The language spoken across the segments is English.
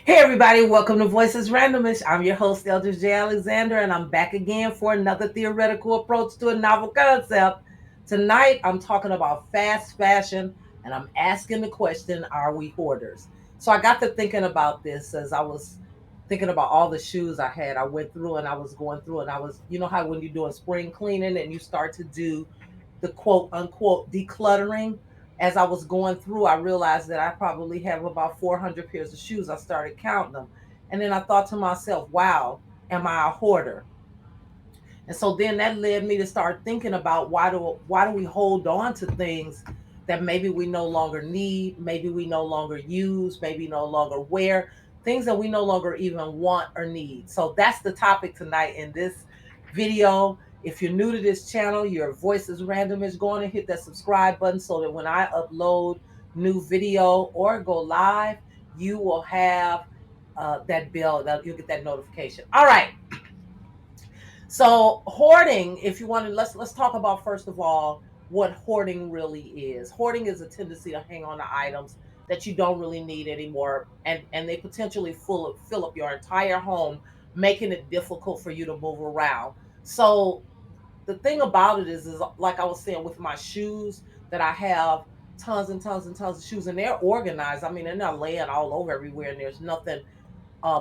Hey everybody, welcome to Voices Randomish. I'm your host, Eldridge J. Alexander, and I'm back again for another theoretical approach to a novel concept. Tonight, I'm talking about fast fashion, and I'm asking the question, are we hoarders? So I got to thinking about this as I was thinking about all the shoes I had. I went through and I was going through and I was, you know how when you're doing spring cleaning and you start to do the quote unquote decluttering, as I was going through, I realized that I probably have about 400 pairs of shoes. I started counting them. And then I thought to myself, wow, am I a hoarder? And so then that led me to start thinking about why do we hold on to things that maybe we no longer need, maybe we no longer use, maybe no longer wear, things that we no longer even want or need. So that's the topic tonight in this video. If you're new to this channel, your voice is random, is going to hit that subscribe button so that when I upload new video or go live, you will have that bell, that you'll get that notification. All right. So hoarding, if you want to, let's talk about first of all what hoarding really is. Hoarding is a tendency to hang on to items that you don't really need anymore, and they potentially fill up your entire home, making it difficult for you to move around. So the thing about it is like I was saying with my shoes, that I have tons and tons and tons of shoes, and they're organized. I mean, they're not laying all over everywhere, and there's nothing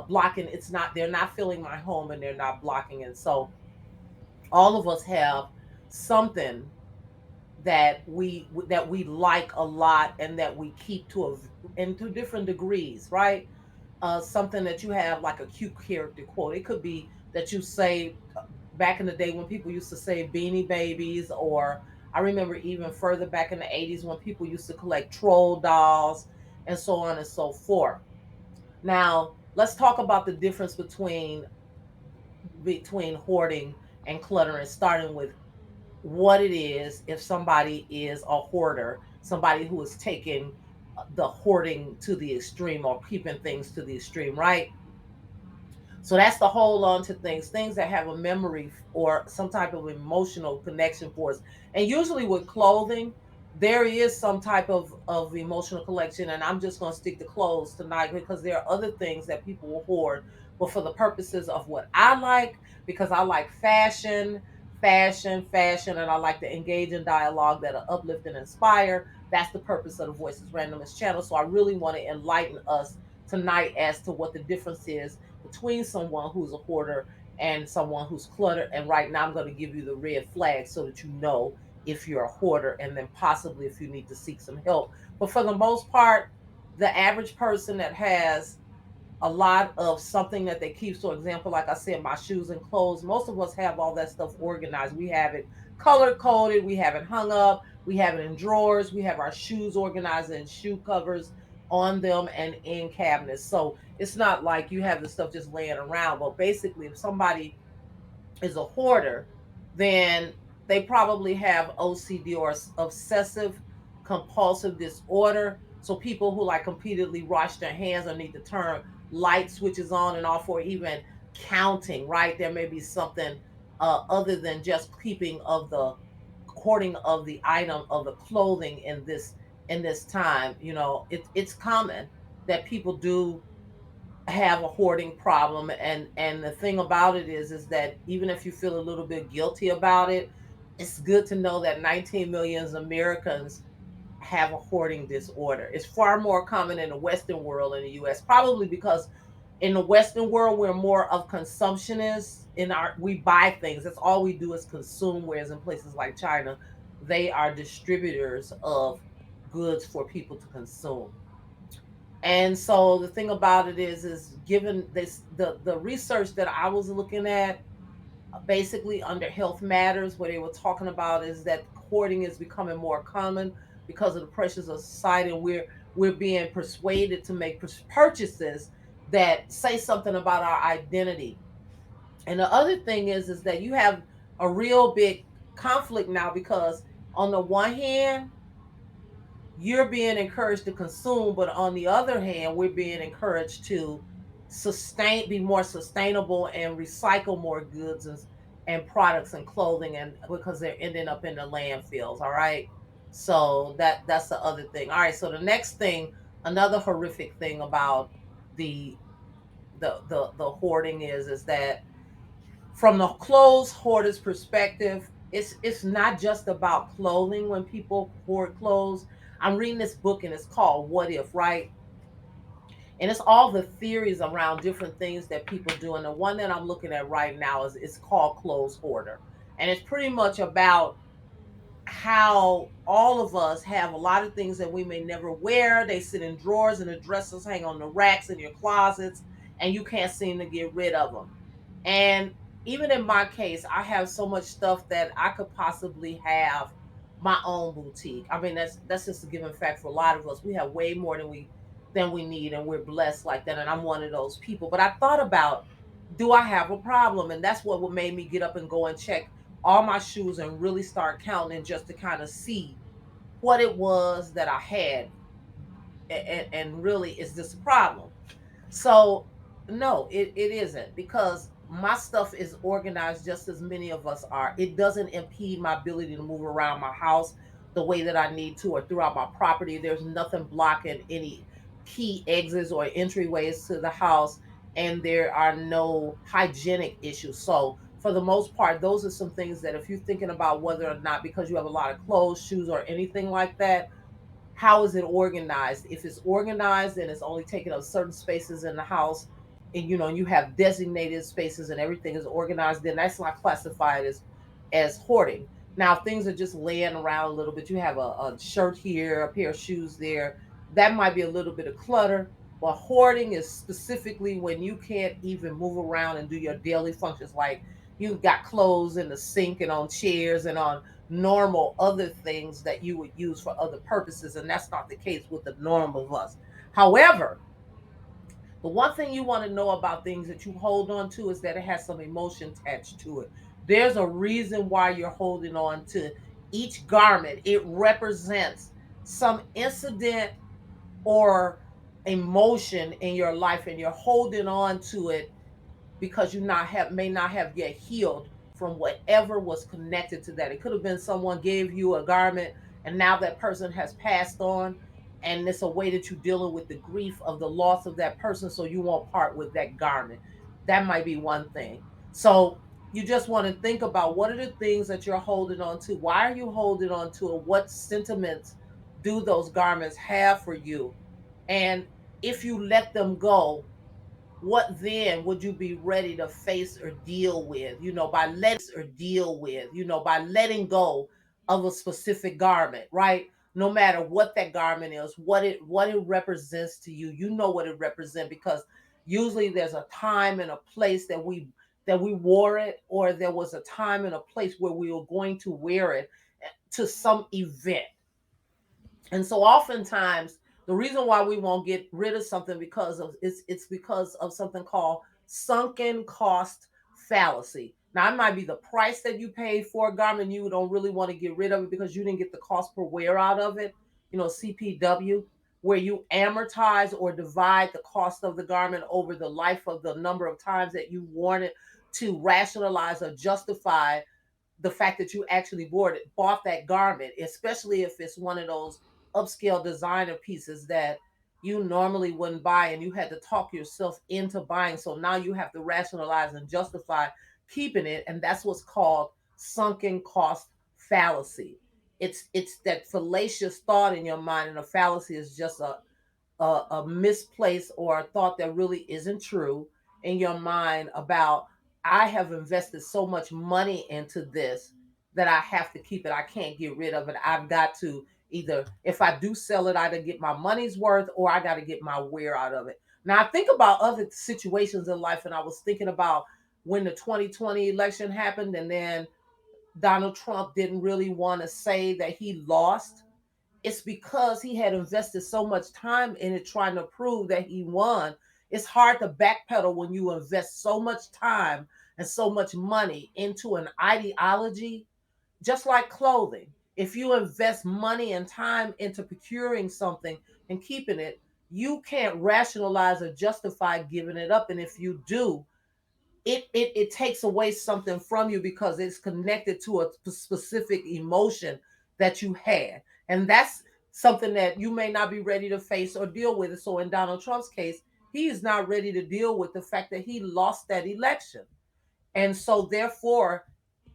blocking. It's not, they're not filling my home, and they're not blocking it. So all of us have something that we like a lot, and that we keep to and to different degrees, right? Something that you have, like a cute character quote. It could be that you say, back in the day when people used to say Beanie Babies, or I remember even further back in the 80s when people used to collect troll dolls, and so on and so forth. Now let's talk about the difference between hoarding and cluttering, starting with what it is. If somebody is a hoarder, somebody who is taking the hoarding to the extreme, or keeping things to the extreme, right? So that's the hold on to things that have a memory or some type of emotional connection for us. And usually with clothing, there is some type of emotional connection. And I'm just going to stick to clothes tonight because there are other things that people will hoard. But for the purposes of what I like, because I like fashion, and I like to engage in dialogue that are uplift and inspire. That's the purpose of the Voices Randomist channel. So I really want to enlighten us tonight as to what the difference is between someone who's a hoarder and someone who's cluttered. And right now, I'm going to give you the red flag so that you know if you're a hoarder, and then possibly if you need to seek some help. But for the most part, the average person that has a lot of something that they keep. So, example, like I said, my shoes and clothes, most of us have all that stuff organized. We have it color coded, we have it hung up, we have it in drawers, we have our shoes organized in shoe covers on them and in cabinets. So it's not like you have the stuff just laying around. But basically, if somebody is a hoarder, then they probably have OCD, or obsessive compulsive disorder. So people who like repeatedly wash their hands, or need to turn light switches on and off, or even counting, right? There may be something other than just keeping of the hoarding of the item of the clothing in this time. It's common that people do have a hoarding problem. And the thing about it is that even if you feel a little bit guilty about it, it's good to know that 19 million Americans have a hoarding disorder. It's far more common in the Western world, in the US, probably because in the Western world we're more of consumptionists. We buy things, that's all we do is consume, whereas in places like China, they are distributors of goods for people to consume. And so the thing about it is given this, the research that I was looking at, basically under Health Matters, where they were talking about is that hoarding is becoming more common because of the pressures of society, and we're being persuaded to make purchases that say something about our identity. And the other thing is that you have a real big conflict now, because on the one hand, you're being encouraged to consume, but on the other hand, we're being encouraged to be more sustainable, and recycle more goods and products and clothing, and because they're ending up in the landfills. All right. So that's the other thing. All right. So the next thing, another horrific thing about the the hoarding is that from the clothes hoarder's perspective, it's not just about clothing when people hoard clothes. I'm reading this book and it's called What If, right? And it's all the theories around different things that people do. And the one that I'm looking at right now is it's called clothes hoarder. And it's pretty much about how all of us have a lot of things that we may never wear. They sit in drawers and the dressers hang on the racks in your closets, and you can't seem to get rid of them. And even in my case, I have so much stuff that I could possibly have my own boutique. I mean, that's just a given fact for a lot of us. We have way more than we need, and we're blessed like that. And I'm one of those people. But I thought about, do I have a problem? And that's what made me get up and go and check all my shoes and really start counting just to kind of see what it was that I had. And really, is this a problem? So no, it isn't, because my stuff is organized just as many of us are. It doesn't impede my ability to move around my house the way that I need to or throughout my property. There's nothing blocking any key exits or entryways to the house, and there are no hygienic issues. So for the most part, those are some things that if you're thinking about whether or not, because you have a lot of clothes, shoes, or anything like that, how is it organized? If it's organized and it's only taking up certain spaces in the house, and you have designated spaces and everything is organized, then that's not classified as hoarding. Now, if things are just laying around a little bit, you have a shirt here, a pair of shoes there, that might be a little bit of clutter. But hoarding is specifically when you can't even move around and do your daily functions, like you've got clothes in the sink and on chairs and on normal other things that you would use for other purposes. And that's not the case with the norm of us. However, the one thing you want to know about things that you hold on to is that it has some emotion attached to it. There's a reason why you're holding on to each garment. It represents some incident or emotion in your life, and you're holding on to it because you not have may not have yet healed from whatever was connected to that. It could have been someone gave you a garment and now that person has passed on, and it's a way that you're dealing with the grief of the loss of that person, so you won't part with that garment. That might be one thing. So you just want to think about, what are the things that you're holding on to? Why are you holding on to it? What sentiments do those garments have for you? And if you let them go, what then would you be ready to face or deal with, by letting go of a specific garment, right? No matter what that garment is, what it represents to you, you know what it represents, because usually there's a time and a place that we wore it, or there was a time and a place where we were going to wear it to some event. And so oftentimes the reason why we won't get rid of something, because of it's because of something called sunken cost fallacy. Now, it might be the price that you paid for a garment, you don't really want to get rid of it because you didn't get the cost per wear out of it, CPW, where you amortize or divide the cost of the garment over the life of the number of times that you worn it, to rationalize or justify the fact that you actually bought that garment, especially if it's one of those upscale designer pieces that you normally wouldn't buy, and you had to talk yourself into buying. So now you have to rationalize and justify keeping it, and that's what's called sunken cost fallacy. It's that fallacious thought in your mind, and a fallacy is just a misplaced or a thought that really isn't true in your mind about, I have invested so much money into this that I have to keep it. I can't get rid of it. I've got to, either if I do sell it, either get my money's worth or I got to get my wear out of it. Now I think about other situations in life, and I was thinking about when the 2020 election happened, and then Donald Trump didn't really want to say that he lost. It's because he had invested so much time in it trying to prove that he won. It's hard to backpedal when you invest so much time and so much money into an ideology, just like clothing. If you invest money and time into procuring something and keeping it, you can't rationalize or justify giving it up. And if you do, it takes away something from you because it's connected to a specific emotion that you had, and that's something that you may not be ready to face or deal with. So in Donald Trump's case, he is not ready to deal with the fact that he lost that election. And so therefore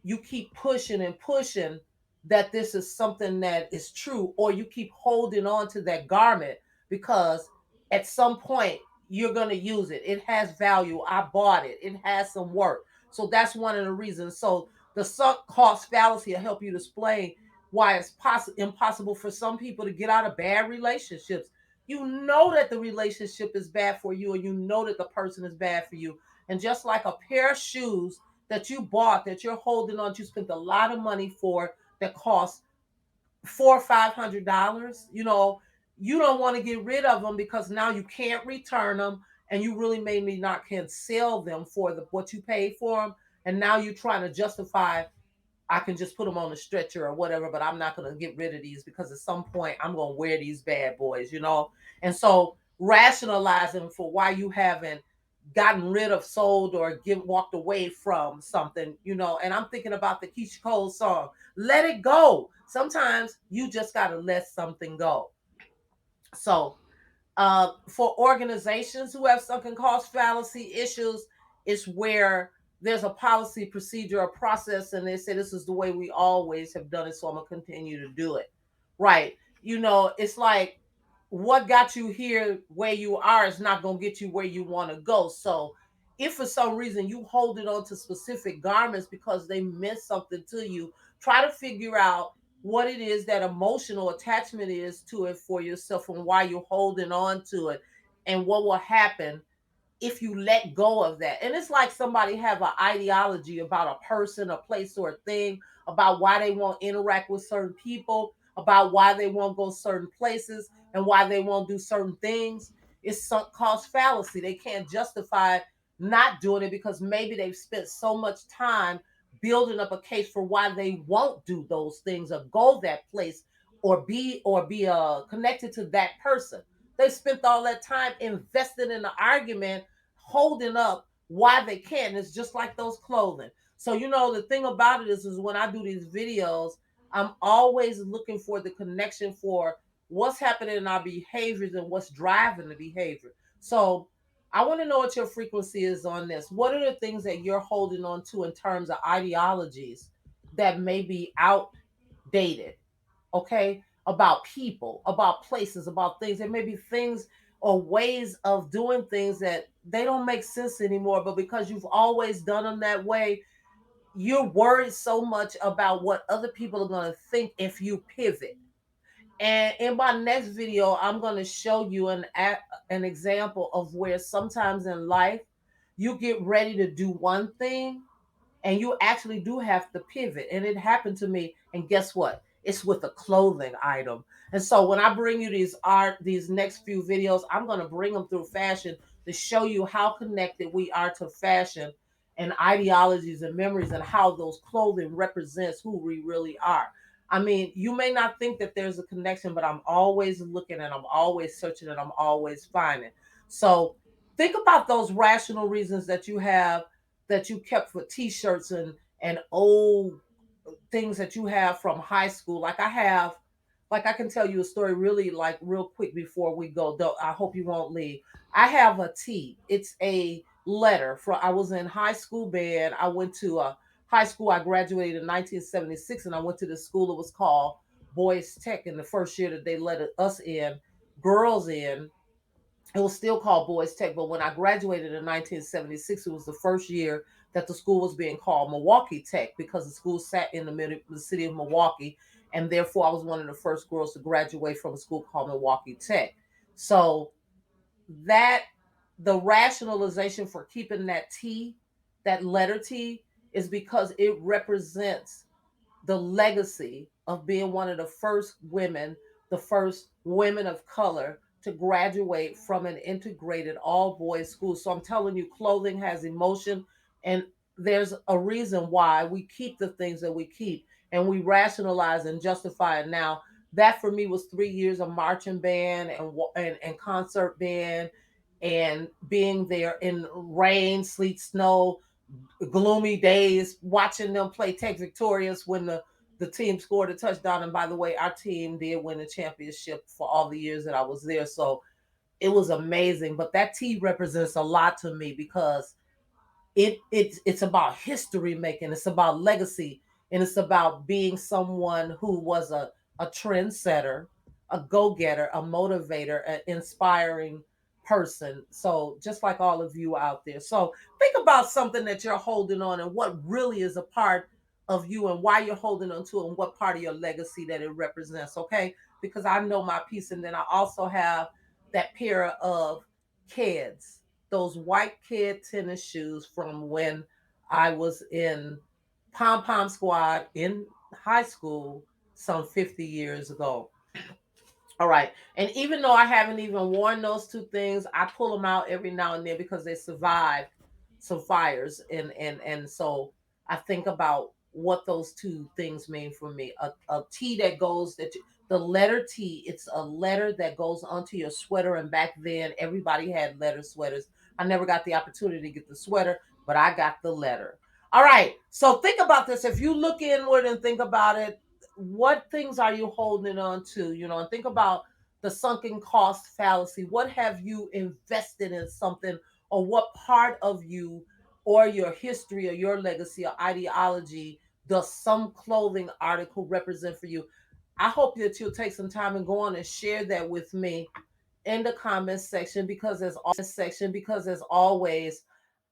you keep pushing and pushing that this is something that is true, or you keep holding on to that garment because at some point you're going to use it. It has value. I bought it. It has some work. So that's one of the reasons. So the sunk cost fallacy will help you to explain why it's impossible for some people to get out of bad relationships. You know that the relationship is bad for you, and you know that the person is bad for you. And just like a pair of shoes that you bought, that you're holding on, you spent a lot of money for, that cost $400 or $500, you don't want to get rid of them because now you can't return them, and you really maybe not can sell them for what you paid for them. And now you're trying to justify, I can just put them on a stretcher or whatever, but I'm not going to get rid of these because at some point I'm going to wear these bad boys. And so rationalizing for why you haven't gotten rid of, sold, or walked away from something. And I'm thinking about the Keisha Cole song, Let It Go. Sometimes you just got to let something go. So for organizations who have sunken cost fallacy issues, it's where there's a policy, procedure, or process, and they say this is the way we always have done it, so I'm gonna continue to do it. Right? It's like what got you here where you are is not gonna get you where you want to go. So if for some reason you holding on to specific garments because they meant something to you, try to figure out what it is that emotional attachment is to it for yourself and why you're holding on to it, and what will happen if you let go of that. And it's like somebody have an ideology about a person, a place, or a thing, about why they won't interact with certain people, about why they won't go certain places, and why they won't do certain things. It's sunk cost fallacy. They can't justify not doing it because maybe they've spent so much time building up a case for why they won't do those things or go that place, or be connected to that person. They spent all that time invested in the argument, holding up why they can't. It's just like those clothing. So the thing about it is when I do these videos, I'm always looking for the connection for what's happening in our behaviors and what's driving the behavior. So I want to know what your frequency is on this. What are the things that you're holding on to in terms of ideologies that may be outdated? Okay, about people, about places, about things. There may be things or ways of doing things that they don't make sense anymore, but because you've always done them that way, you're worried so much about what other people are going to think if you pivot. And in my next video, I'm going to show you an example of where sometimes in life you get ready to do one thing and you actually do have to pivot. And it happened to me. And guess what? It's with a clothing item. And so when I bring you these next few videos, I'm going to bring them through fashion to show you how connected we are to fashion and ideologies and memories, and how those clothing represents who we really are. I mean, you may not think that there's a connection, but I'm always looking, and I'm always searching, and I'm always finding. So think about those rational reasons that you have, that you kept for t-shirts and old things that you have from high school. Like I can tell you a story really like real quick before we go. Though I hope you won't leave. I have a T. It's a letter from, I was in high school band. I went to a high school. I graduated in 1976, and I went to the school. It was called V.O.I.C.E.S. In the first year that they let us in, girls in, it was still called Boys Tech, but when I graduated in 1976, it was the first year that the school was being called Milwaukee Tech, because the school sat in the middle of the city of Milwaukee, and therefore I was one of the first girls to graduate from a school called Milwaukee Tech. So that the rationalization for keeping that T, that letter T, is because it represents the legacy of being one of the first women, the first women of color to graduate from an integrated all boys school. So I'm telling you, clothing has emotion, and there's a reason why we keep the things that we keep, and we rationalize and justify it. Now, that for me was 3 years of marching band and concert band, and being there in rain, sleet, snow, gloomy days, watching them play Tech Victorious when the team scored a touchdown. And by the way, our team did win the championship for all the years that I was there. So it was amazing. But that T represents a lot to me because it's about history making, it's about legacy, and it's about being someone who was a trendsetter, a go-getter, a motivator, an inspiring person. So just like all of you out there, so think about something that you're holding on and what really is a part of you and why you're holding on to it and what part of your legacy that it represents. Okay, because I know my piece, and then I also have that pair of kids, those white kid tennis shoes from when I was in Pom Pom Squad in high school some 50 years ago. All right. And even though I haven't even worn those two things, I pull them out every now and then because they survived some fires. And so I think about what those two things mean for me. A T that goes the letter T, it's a letter that goes onto your sweater. And back then everybody had letter sweaters. I never got the opportunity to get the sweater, but I got the letter. All right. So think about this. If you look inward and think about it, what things are you holding on to, and think about the sunken cost fallacy. What have you invested in something, or what part of you or your history or your legacy or ideology does some clothing article represent for you? I hope that you'll take some time and go on and share that with me in the comments section, because as always,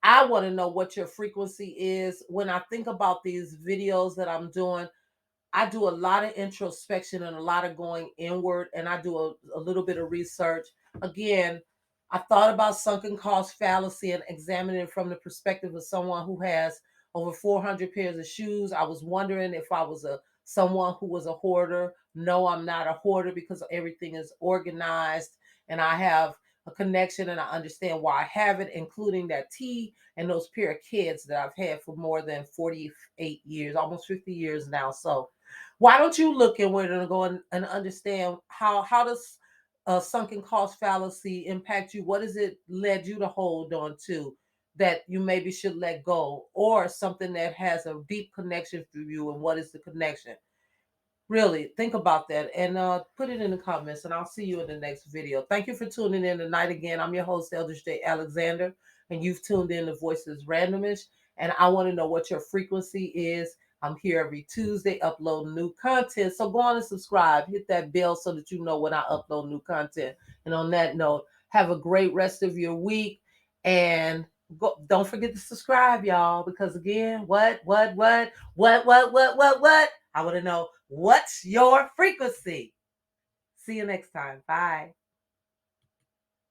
I want to know what your frequency is. When I think about these videos that I'm doing, I do a lot of introspection and a lot of going inward, and I do a little bit of research. Again, I thought about sunken cost fallacy and examining it from the perspective of someone who has over 400 pairs of shoes. I was wondering if I was a someone who was a hoarder. No, I'm not a hoarder because everything is organized, and I have a connection and I understand why I have it, including that T and those pair of kids that I've had for more than 48 years, almost 50 years now. So why don't you look inward and go and understand how does sunken cost fallacy impact you? What has it led you to hold on to that you maybe should let go, or something that has a deep connection for you? And what is the connection? Really think about that and put it in the comments, and I'll see you in the next video. Thank you for tuning in tonight. Again, I'm your host, Eldridge J. Alexander, and you've tuned in to Voices Randomish. And I want to know what your frequency is. I'm here every Tuesday uploading new content. So go on and subscribe. Hit that bell so that you know when I upload new content. And on that note, have a great rest of your week. And don't forget to subscribe, y'all, because again, what? I want to know what's your frequency. See you next time. Bye.